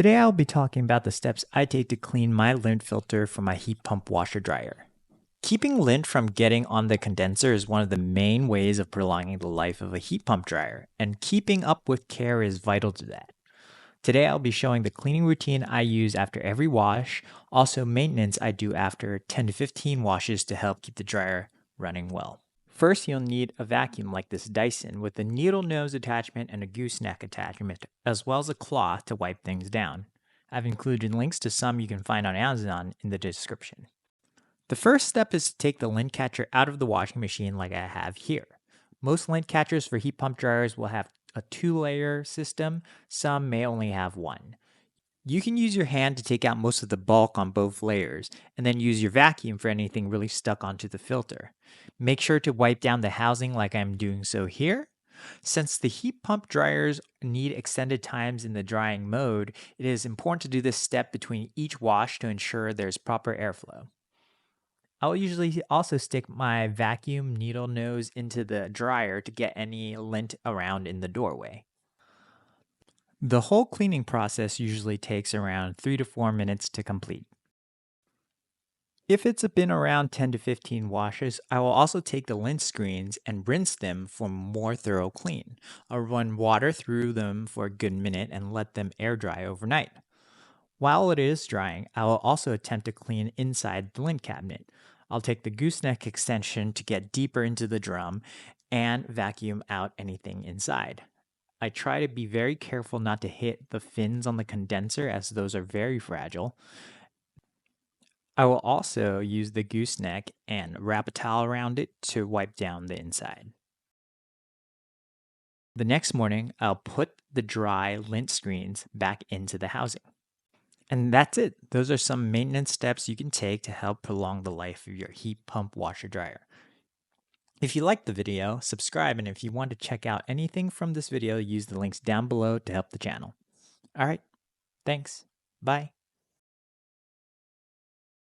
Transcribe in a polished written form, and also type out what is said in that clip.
Today I'll be talking about the steps I take to clean my lint filter for my heat pump washer dryer. Keeping lint from getting on the condenser is one of the main ways of prolonging the life of a heat pump dryer, and keeping up with care is vital to that. Today I'll be showing the cleaning routine I use after every wash, also maintenance I do after 10 to 15 washes to help keep the dryer running well. First, you'll need a vacuum like this Dyson with a needle nose attachment and a gooseneck attachment, as well as a cloth to wipe things down. I've included links to some you can find on Amazon in the description. The first step is to take the lint catcher out of the washing machine like I have here. Most lint catchers for heat pump dryers will have a 2-layer system, some may only have one. You can use your hand to take out most of the bulk on both layers, and then use your vacuum for anything really stuck onto the filter. Make sure to wipe down the housing like I'm doing so here. Since the heat pump dryers need extended times in the drying mode, it is important to do this step between each wash to ensure there's proper airflow. I'll usually also stick my vacuum needle nose into the dryer to get any lint around in the doorway. The whole cleaning process usually takes around 3 to 4 minutes to complete. If it's been around 10 to 15 washes, I will also take the lint screens and rinse them for more thorough clean. I'll run water through them for a good minute and let them air dry overnight. While it is drying, I will also attempt to clean inside the lint cabinet. I'll take the gooseneck extension to get deeper into the drum and vacuum out anything inside. I try to be very careful not to hit the fins on the condenser as those are very fragile. I will also use the gooseneck and wrap a towel around it to wipe down the inside. The next morning, I'll put the dry lint screens back into the housing. And that's it. Those are some maintenance steps you can take to help prolong the life of your heat pump washer dryer. If you liked the video, subscribe, and if you want to check out anything from this video, use the links down below to help the channel. Alright, thanks. Bye.